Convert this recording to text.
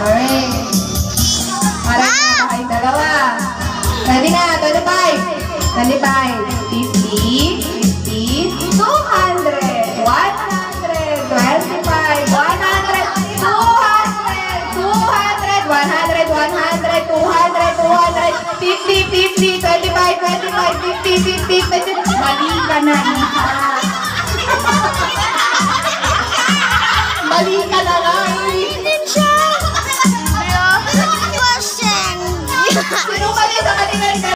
Marie. Para na kayo dalawa. Ready na, 25. 25, 50, 50, 200, 100, 25, 100, 200, 200, 100, 100, 200, 200, 50, 50, 25, 25, 50, 50, 50. Mali ka na, Iha. Mali ka na lang.